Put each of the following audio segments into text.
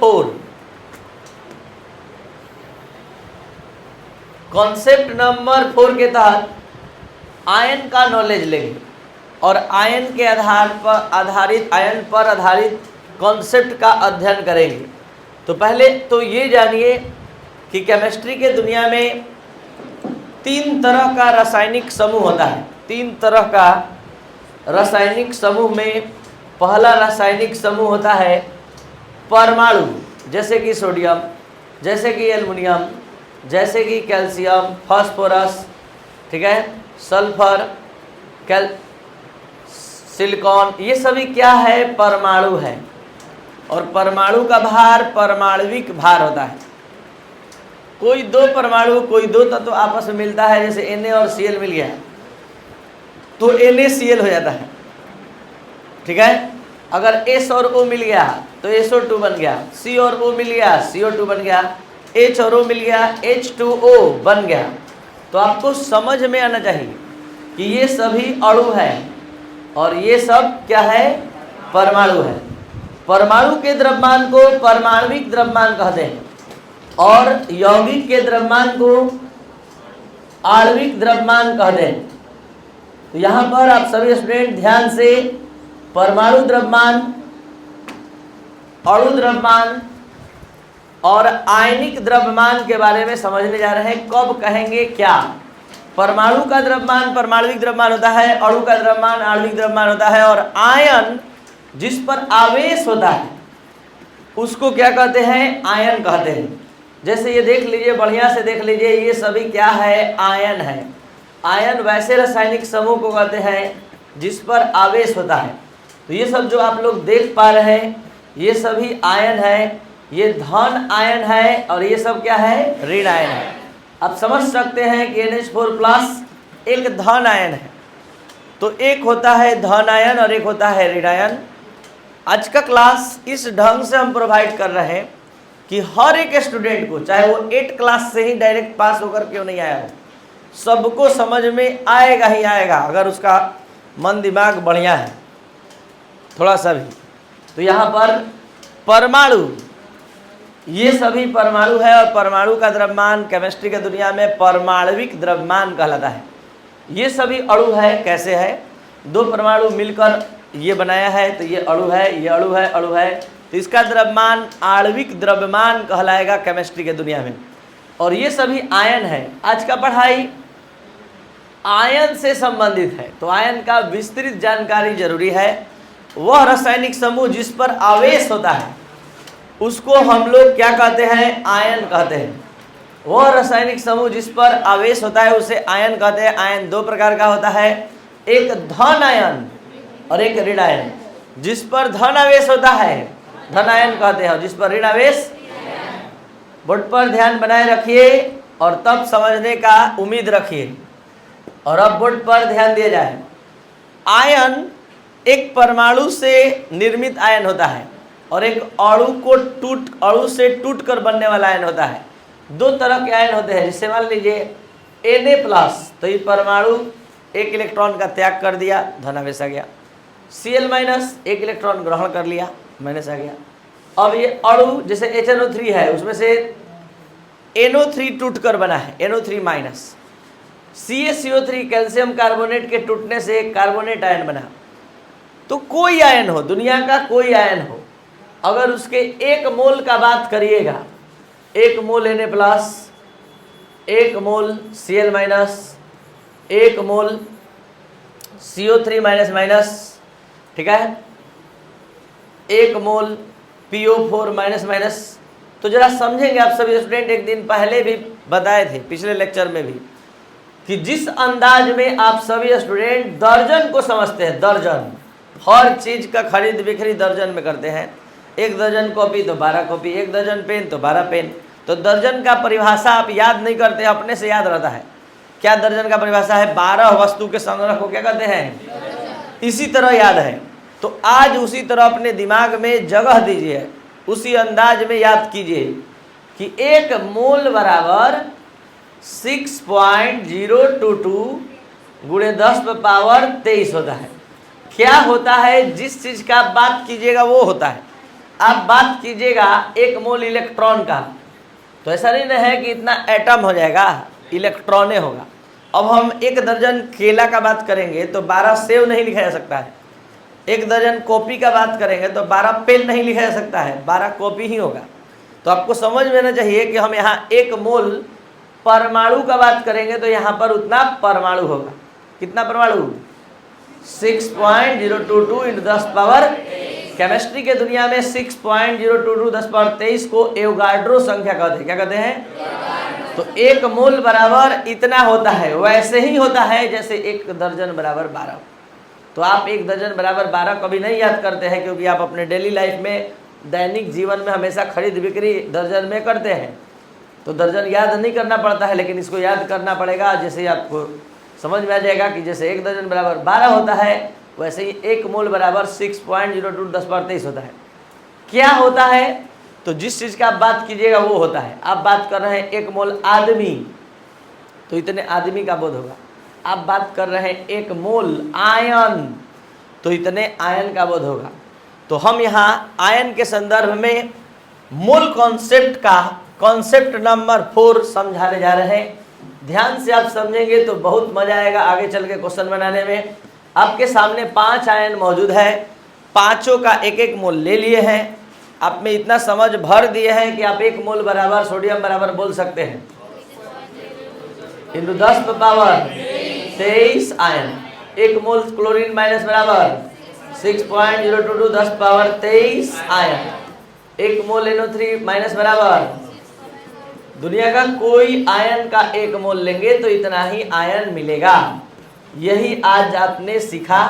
4, concept number 4 के तहत ion का नॉलेज लेंगे और आयन के आयन पर आधारित कॉन्सेप्ट का अध्ययन करेंगे। तो पहले तो ये जानिए कि केमिस्ट्री के दुनिया में 3 तरह का रासायनिक समूह होता है। 3 तरह का रासायनिक समूह में पहला रासायनिक समूह होता है परमाणु, जैसे कि सोडियम, जैसे कि एल्युमिनियम, जैसे कि कैल्शियम, फास्फोरस, ठीक है, सल्फर, सिलिकॉन, ये सभी क्या है? परमाणु है। और परमाणु का भार परमाणविक भार होता है। कोई 2 परमाणु, कोई 2 तत्व आपस में मिलता है, जैसे Na और Cl मिल गया तो NaCl हो जाता है, ठीक है। अगर S और O मिल गया तो SO2 बन गया, C और O मिल गया CO2 बन गया, H और O मिल गया H2O बन गया। तो आपको समझ में आना चाहिए कि ये सभी अणु हैं और ये सब क्या है? परमाणु है। परमाणु के द्रव्यमान को परमाणविक द्रव्यमान कहते हैं और यौगिक के द्रव्यमान को आणविक द्रव्यमान कहते हैं। तो यहाँ पर आप सभी स्टूडेंट ध्यान से परमाणु द्रव्यमान, अणु द्रव्यमान और आयनिक द्रव्यमान के बारे में समझने जा रहे हैं। कब कहेंगे क्या? परमाणु का द्रव्यमान परमाणविक द्रव्यमान होता है, अणु का द्रव्यमान आणविक द्रव्यमान होता है और आयन जिस पर आवेश होता है उसको क्या कहते हैं? आयन कहते हैं। जैसे ये देख लीजिए, बढ़िया से देख लीजिए, ये सभी क्या है? आयन है। आयन वैसे रासायनिक समूह को कहते हैं जिस पर आवेश होता है। तो ये सब जो आप लोग देख पा रहे हैं ये सभी आयन है। ये धन आयन है और ये सब क्या है? ऋण आयन है। आप समझ सकते हैं कि NH4+ एक धन आयन है। तो एक होता है धन आयन और एक होता है ऋण आयन। आज का क्लास इस ढंग से हम प्रोवाइड कर रहे हैं कि हर एक स्टूडेंट को, चाहे वो 8 क्लास से ही डायरेक्ट पास होकर क्यों नहीं आया हो, सबको समझ में आएगा ही आएगा अगर उसका मन दिमाग बढ़िया है थोड़ा सा भी। तो यहाँ पर परमाणु, ये सभी परमाणु है और परमाणु का द्रव्यमान केमिस्ट्री के दुनिया में परमाणविक द्रव्यमान कहलाता है। ये सभी अणु है। कैसे है? 2 परमाणु मिलकर ये बनाया है तो ये अणु है, ये अणु है, अणु है। तो इसका द्रव्यमान आणविक द्रव्यमान कहलाएगा केमिस्ट्री के दुनिया में। और ये सभी आयन है। आज का पढ़ाई आयन से संबंधित है तो आयन का विस्तृत जानकारी जरूरी है। वह रासायनिक समूह जिस पर आवेश होता है उसको हम लोग क्या कहते हैं? आयन कहते हैं। वह रासायनिक समूह जिस पर आवेश होता है उसे आयन कहते हैं। आयन 2 प्रकार का होता है, एक धन आयन और एक ऋण आयन। जिस पर धन आवेश होता है धन आयन कहते हैं और जिस पर ऋण आवेश, बोर्ड पर ध्यान बनाए रखिए और तब समझने का उम्मीद रखिए। और अब बोर्ड पर ध्यान दिया जाए। आयन एक परमाणु से निर्मित आयन होता है और एक अणु से टूटकर बनने वाला आयन होता है। 2 तरह के आयन होते हैं। जैसे मान लीजिए Na+, तो ये परमाणु 1 इलेक्ट्रॉन का त्याग कर दिया, धनावेश आ गया। Cl- 1 इलेक्ट्रॉन ग्रहण कर लिया, माइनस आ गया। अब ये अणु जैसे HNO3 है उसमें से NO3 टूटकर बना है, NO3-। CaCO3 कैल्शियम कार्बोनेट के टूटने से एक कार्बोनेट आयन बना। तो कोई आयन हो, दुनिया का कोई आयन हो, अगर उसके 1 मोल का बात करिएगा, 1 मोल Na+, 1 मोल Cl-, 1 मोल CO3-, ठीक है, 1 मोल PO4-, तो जरा समझेंगे आप सभी स्टूडेंट। एक दिन पहले भी बताए थे पिछले लेक्चर में भी कि जिस अंदाज में आप सभी स्टूडेंट दर्जन को समझते हैं, दर्जन, हर चीज का खरीद बिक्री दर्जन में करते हैं। 1 दर्जन कॉपी तो 12 कॉपी, 1 दर्जन पेन तो 12 पेन। तो दर्जन का परिभाषा आप याद नहीं करते, अपने से याद रहता है। क्या दर्जन का परिभाषा है? 12 वस्तु के संग्रह को क्या कहते हैं? इसी तरह याद है। तो आज उसी तरह अपने दिमाग में जगह दीजिए, उसी अंदाज में याद कीजिए कि 1 मोल बराबर 6.022 गुणे 10⁻23 होता है। क्या होता है? जिस चीज का बात कीजिएगा वो होता है। आप बात कीजिएगा एक मोल इलेक्ट्रॉन का, तो ऐसा नहीं ना है कि इतना एटम हो जाएगा, इलेक्ट्रॉने होगा। अब हम 1 दर्जन केला का बात करेंगे तो 12 सेव नहीं लिखा जा सकता है। 1 दर्जन कॉपी का बात करेंगे तो 12 पेन नहीं लिखा जा सकता है, 12 कॉपी ही होगा। तो आपको समझ में आना चाहिए कि हम यहाँ 1 मोल परमाणु का बात करेंगे तो यहाँ पर उतना परमाणु होगा। कितना परमाणु? 6.022 × 10 पावर। केमिस्ट्री के दुनिया में 6.022 10 पावर 23 को एवोगाड्रो संख्या कहते हैं। क्या कहते हैं? तो 1 मोल बराबर इतना होता है, वैसे ही होता है जैसे 1 दर्जन बराबर 12। तो आप 1 दर्जन बराबर 12 कभी नहीं याद करते हैं, क्योंकि आप अपने डेली लाइफ में, दैनिक जीवन में हमेशा खरीद बिक्री दर्जन में करते हैं, तो दर्जन याद नहीं करना पड़ता है। लेकिन इसको याद करना पड़ेगा, जैसे आपको समझ में आ जाएगा कि जैसे 1 दर्जन बराबर 12 होता है, वैसे ही 1 मोल बराबर 6.022 10 पावर 23 होता है। क्या होता है? तो जिस चीज़ का आप बात कीजिएगा वो होता है। आप बात कर रहे हैं 1 मोल आदमी, तो इतने आदमी का बोध होगा। आप बात कर रहे हैं 1 मोल आयन, तो इतने आयन का बोध होगा। तो हम यहाँ आयन के संदर्भ में मोल कॉन्सेप्ट का कॉन्सेप्ट नंबर 4 समझाने जा रहे हैं। ध्यान से आप समझेंगे तो बहुत मजा आएगा आगे चल के क्वेश्चन बनाने में। आपके सामने 5 आयन मौजूद है, पांचों का 1-1 मोल ले लिए हैं। आप में इतना समझ भर दिए हैं कि आप 1 मोल बराबर सोडियम बराबर बोल सकते हैं × 10 पावर 23 आयन। 1 मोल क्लोरीन माइनस बराबर 6.022 10 पावर 23 आयन। 1 मोल NO3 माइनस बराबर, दुनिया का कोई आयन का 1 मोल लेंगे तो इतना ही आयन मिलेगा। यही आज आपने सीखा,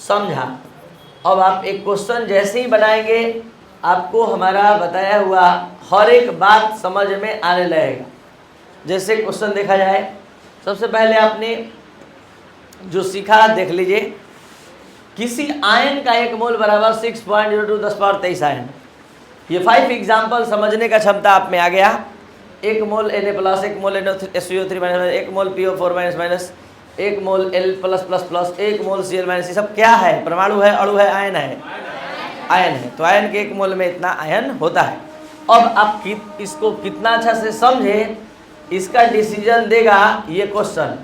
समझा। अब आप एक क्वेश्चन जैसे ही बनाएंगे, आपको हमारा बताया हुआ हर एक बात समझ में आने लगेगा। जैसे क्वेश्चन देखा जाए, सबसे पहले आपने जो सीखा देख लीजिए। किसी आयन का 1 मोल बराबर 6.022 10 पावर 23 आयन। ये 5 एग्जाम्पल समझने का क्षमता आप में आ गया। 1 मोल Na+, 1 मोल SO3-, 1 मोल PO4-, 1 मोल L+++, 1 मोल Cl-, ये सब क्या है? परमाणु है, अणु है, आयन है? आयन है। तो आयन के 1 मोल में इतना आयन होता है। अब आप इसको कितना अच्छा से समझे, इसका डिसीजन देगा ये क्वेश्चन।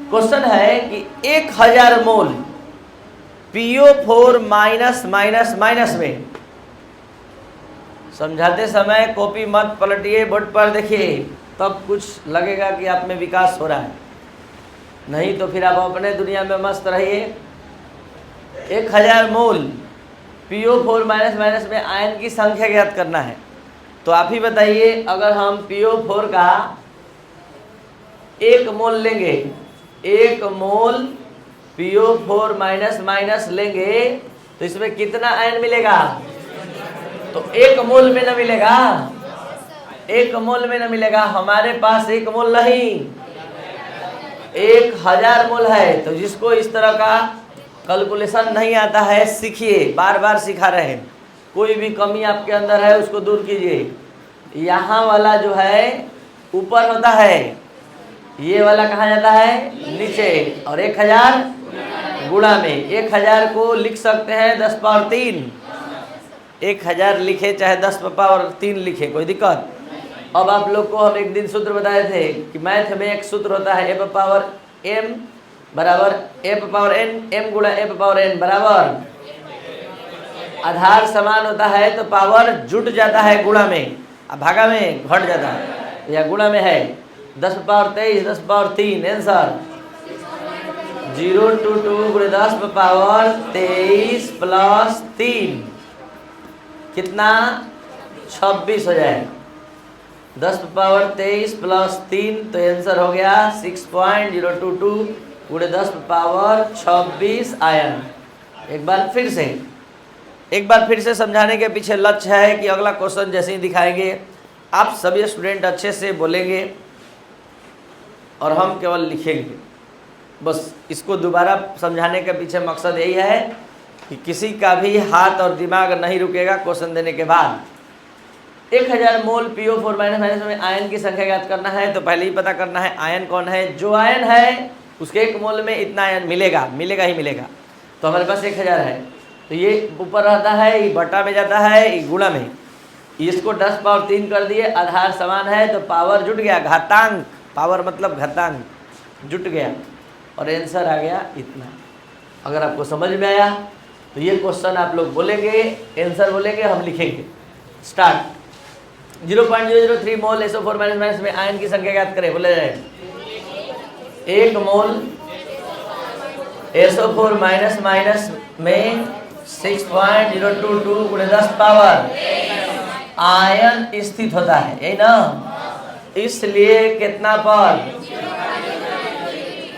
क्वेश्चन है कि 1000 मोल PO4- में, समझाते समय कॉपी मत पलटिए, बोर्ड पर देखिए, तब कुछ लगेगा कि आप में विकास हो रहा है। नहीं तो फिर आप अपने दुनिया में मस्त रहिए। 1000 मोल PO4- में आयन की संख्या ज्ञात करना है। तो आप ही बताइए, अगर हम PO4 का 1 मोल लेंगे, 1 मोल PO4- लेंगे तो इसमें कितना आयन मिलेगा? तो 1 मोल में न मिलेगा, 1 मोल में न मिलेगा। हमारे पास 1 मोल नहीं, 1000 मोल है। तो जिसको इस तरह का कैलकुलेशन नहीं आता है, सीखिए, बार बार सिखा रहे हैं। कोई भी कमी आपके अंदर है उसको दूर कीजिए। यहाँ वाला जो है ऊपर होता है, ये वाला कहाँ जाता है? नीचे। और 1000 गुणा में, 1000 को लिख सकते हैं 10 पावर 3। 1000 लिखे चाहे 10 पावर 3 लिखे, कोई दिक्कत? अब आप लोग को हम एक दिन सूत्र बताए थे कि मैथ में एक सूत्र होता है F पावर m बराबर F पावर n, m गुणा F पावर n बराबर, आधार समान होता है तो पावर जुट जाता है गुणा में, भागा में घट जाता है, या गुणा में है 10 पावर 23 10 पावर 3। आंसर 022 गुणे 10 पावर 23 प्लस 3 कितना? 26 हो जाएगा। 10 पावर 23 प्लस 3, तो आंसर हो गया 6.022 गुणे 10 पावर 26 आयन। एक बार फिर से समझाने के पीछे लक्ष्य है कि अगला क्वेश्चन जैसे ही दिखाएंगे, आप सभी स्टूडेंट अच्छे से बोलेंगे और हम केवल लिखेंगे। बस इसको दोबारा समझाने के पीछे मकसद यही है कि किसी का भी हाथ और दिमाग नहीं रुकेगा क्वेश्चन देने के बाद। 1000 मोल PO4- में आयन की संख्या ज्ञात करना है, तो पहले ही पता करना है आयन कौन है। जो आयन है उसके 1 मोल में इतना आयन मिलेगा ही मिलेगा। तो हमारे पास 1000 है, तो ये ऊपर रहता है, ये बटा में जाता है, ये गुणा में। इसको 10 पावर 3 कर दिए, आधार समान है तो पावर जुट गया, घातांक, पावर मतलब घातांक जुट गया और आंसर आ गया इतना। अगर आपको समझ में आया तो ये क्वेश्चन आप लोग बोलेंगे, आंसर बोलेंगे, हम लिखेंगे। स्टार्ट। 0.003 मोल SO4 माइनस में आयन की संख्या ज्ञात करें। बोले जाए 1 मोल SO4 माइनस में 6.022 गुणे 10 पावर आयन स्थित होता है, यही ना। इसलिए कितना पर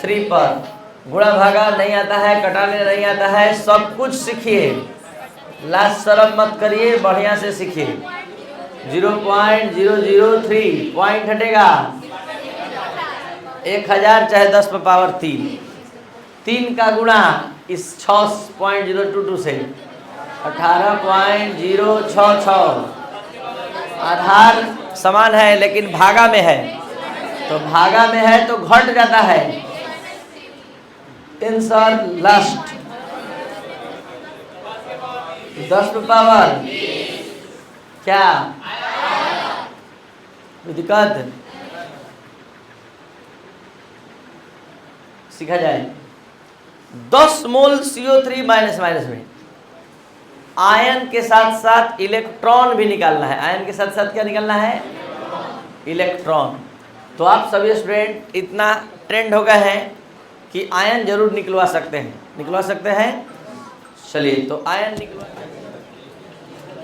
3 पर। गुणा भागा नहीं आता है, कटाने नहीं आता है, सब कुछ सीखिए, लास्ट शर्म मत करिए, बढ़िया से सीखिए। 0.003 पॉइंट हटेगा 1000 चाहे 10 पर पावर 3 का गुणा इस 6.022 से 18.066। आधार समान है लेकिन भागा में है, तो भागा में है तो घट जाता है। आंसर लास्ट 10 पर पावर क्या दिक्कत सीखा जाए। 10 मोल CO3 माइनस में आयन के साथ साथ इलेक्ट्रॉन भी निकालना है। आयन के साथ साथ क्या निकालना है? इलेक्ट्रॉन। तो आप सभी स्टूडेंट इतना ट्रेंड हो गए हैं कि आयन जरूर निकलवा सकते हैं, निकलवा सकते हैं। चलिए तो आयन निकलवा,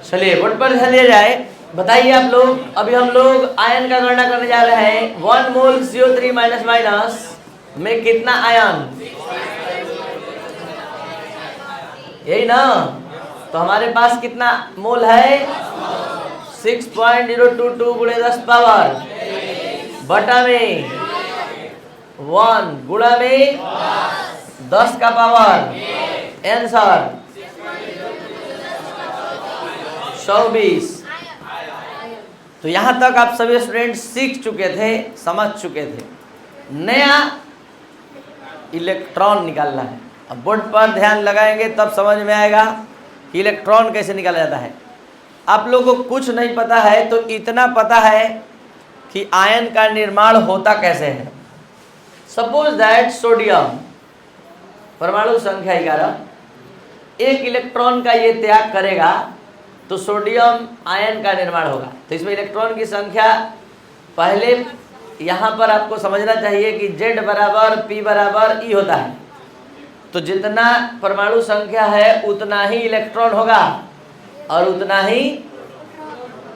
चलिए बोर्ड पर ध्यान दिया जाए। बताइए आप लोग, अभी हम लोग आयन का गणना करने जा रहे हैं। 1 मोल CO3 माइनस में कितना आयन, यही ना। तो हमारे पास कितना मोल है? 6.022 गुणे 10 पावर बटा में 1 गुणा में 10 का पावर आंसर 24। तो यहां तक आप सभी स्टूडेंट सीख चुके थे, समझ चुके थे। नया इलेक्ट्रॉन निकालना है। अब बोर्ड पर ध्यान लगाएंगे तब समझ में आएगा कि इलेक्ट्रॉन कैसे निकाला जाता है। आप लोगों को कुछ नहीं पता है तो इतना पता है कि आयन का निर्माण होता कैसे है। सपोज दैट सोडियम परमाणु संख्या 11, एक इलेक्ट्रॉन का ये त्याग करेगा तो सोडियम आयन का निर्माण होगा। तो इसमें इलेक्ट्रॉन की संख्या पहले यहाँ पर आपको समझना चाहिए कि Z बराबर P बराबर E होता है। तो जितना परमाणु संख्या है उतना ही इलेक्ट्रॉन होगा और उतना ही,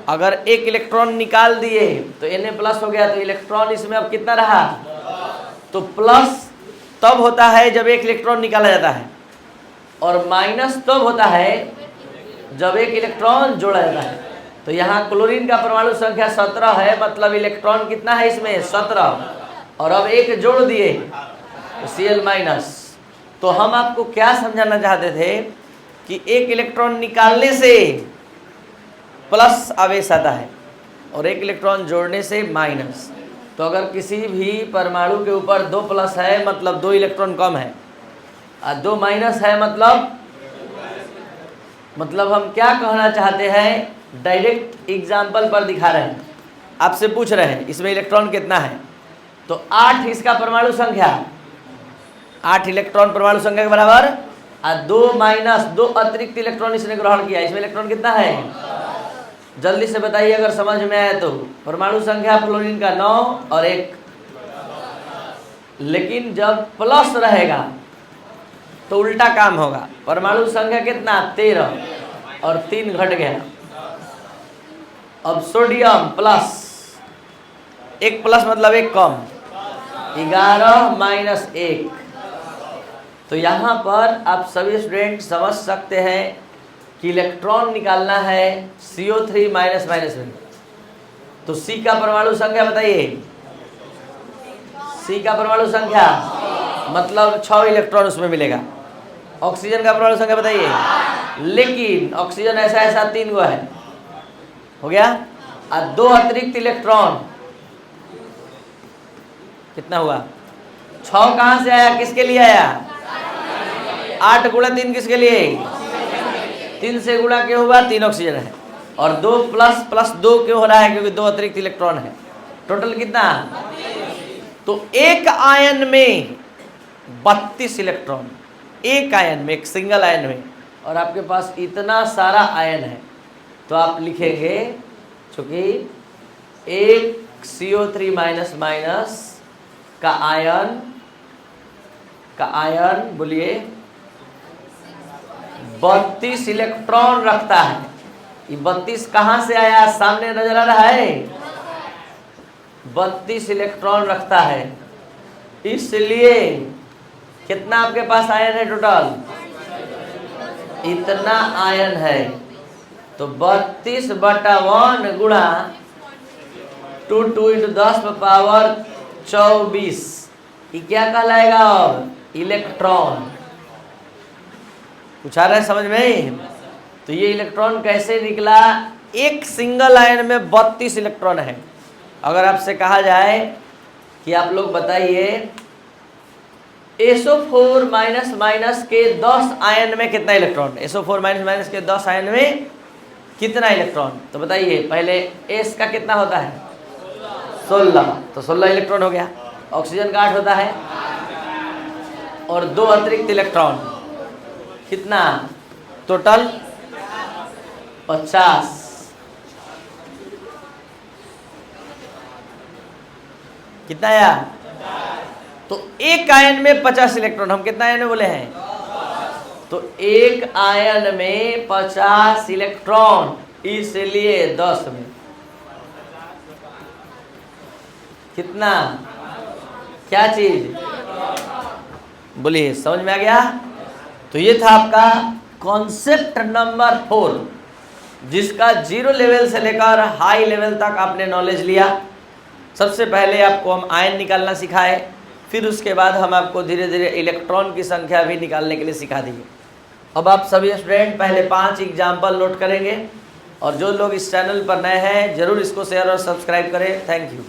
अगर एक इलेक्ट्रॉन निकाल दिए तो Na+ हो गया, तो इलेक्ट्रॉन इसमें अब कितना रहा? तो प्लस तब होता है जब एक इलेक्ट्रॉन निकाला जाता है और माइनस तब होता है जब एक इलेक्ट्रॉन जोड़ा जाता है। तो यहाँ क्लोरीन का परमाणु संख्या 17 है, मतलब इलेक्ट्रॉन कितना है इसमें? 17, और अब एक जोड़ दिए तो Cl-। तो हम आपको क्या समझाना चाहते थे कि एक इलेक्ट्रॉन निकालने से प्लस आवेश आता है और एक इलेक्ट्रॉन जोड़ने से माइनस। तो अगर किसी भी परमाणु के ऊपर 2 प्लस है मतलब 2 इलेक्ट्रॉन कम है और 2 माइनस है मतलब हम क्या कहना चाहते हैं, डायरेक्ट एग्जाम्पल पर दिखा रहे हैं। आपसे पूछ रहे हैं इसमें इलेक्ट्रॉन कितना है, तो 8 इसका परमाणु संख्या, 8 इलेक्ट्रॉन परमाणु संख्या के बराबर और 2 माइनस 2 अतिरिक्त इलेक्ट्रॉन इसने ग्रहण किया। इसमें इलेक्ट्रॉन कितना है? जल्दी से बताइए अगर समझ में आए तो। परमाणु संख्या फ्लोरीन का 9 और 1, लेकिन जब प्लस रहेगा तो उल्टा काम होगा। परमाणु संख्या कितना? 13 और 3 घट गया। अब सोडियम प्लस, 1 प्लस मतलब 1 कम, 11 माइनस 1। तो यहाँ पर आप सभी स्टूडेंट समझ सकते हैं कि इलेक्ट्रॉन निकालना है CO3 माइनस में। तो C का परमाणु संख्या बताइए। C का परमाणु संख्या मतलब 6 इलेक्ट्रॉन उसमें मिलेगा। ऑक्सीजन का परमाणु संख्या बताइए। लेकिन ऑक्सीजन ऐसा 3 गो है, हो गया। और 2 अतिरिक्त इलेक्ट्रॉन कितना हुआ? 6 कहां से आया, किसके लिए आया? 8 गुणा 3 किसके लिए? 3 से गुणा क्यों हुआ? 3 ऑक्सीजन है। और 2 प्लस प्लस 2 क्यों हो रहा है? क्योंकि 2 अतिरिक्त इलेक्ट्रॉन है। टोटल कितना? तो एक आयन में 32 इलेक्ट्रॉन, एक आयन में, एक सिंगल आयन में। और आपके पास इतना सारा आयन है तो आप लिखेंगे, चूंकि एक CO3 माइनस माइनस का आयन बोलिए 32 इलेक्ट्रॉन रखता है। ये 32 कहाँ से आया? सामने नजर आ रहा है, 32 इलेक्ट्रॉन रखता है। इसलिए कितना आपके पास आयन है टोटल? इतना आयन है। तो 32/1 गुणा 2 × 10⁻²4 ये क्या कहलाएगा? अब इलेक्ट्रॉन। कुछ आ रहा है समझ में? तो ये इलेक्ट्रॉन कैसे निकला? एक सिंगल आयन में 32 इलेक्ट्रॉन है। अगर आपसे कहा जाए कि आप लोग बताइए SO4 माइनस माइनस के 10 आयन में कितना इलेक्ट्रॉन? SO4 माइनस माइनस के 10 आयन में कितना इलेक्ट्रॉन? तो बताइए, पहले S का कितना होता है? 16, तो 16 इलेक्ट्रॉन हो गया। ऑक्सीजन का 8 होता है और 2 अतिरिक्त इलेक्ट्रॉन, कितना टोटल? 50। कितना आया? तो एक आयन में 50 इलेक्ट्रॉन। हम कितना आयन में बोले हैं? तो एक आयन में 50 इलेक्ट्रॉन, इसलिए 10 में कितना? क्या चीज बोलिए, समझ में आ गया? तो ये था आपका कॉन्सेप्ट नंबर 4, जिसका 0 लेवल से लेकर हाई लेवल तक आपने नॉलेज लिया। सबसे पहले आपको हम आयन निकालना सिखाए, फिर उसके बाद हम आपको धीरे धीरे इलेक्ट्रॉन की संख्या भी निकालने के लिए सिखा दिए। अब आप सभी स्टूडेंट पहले 5 एग्जाम्पल नोट करेंगे, और जो लोग इस चैनल पर नए हैं जरूर इसको शेयर और सब्सक्राइब करें। Thank you.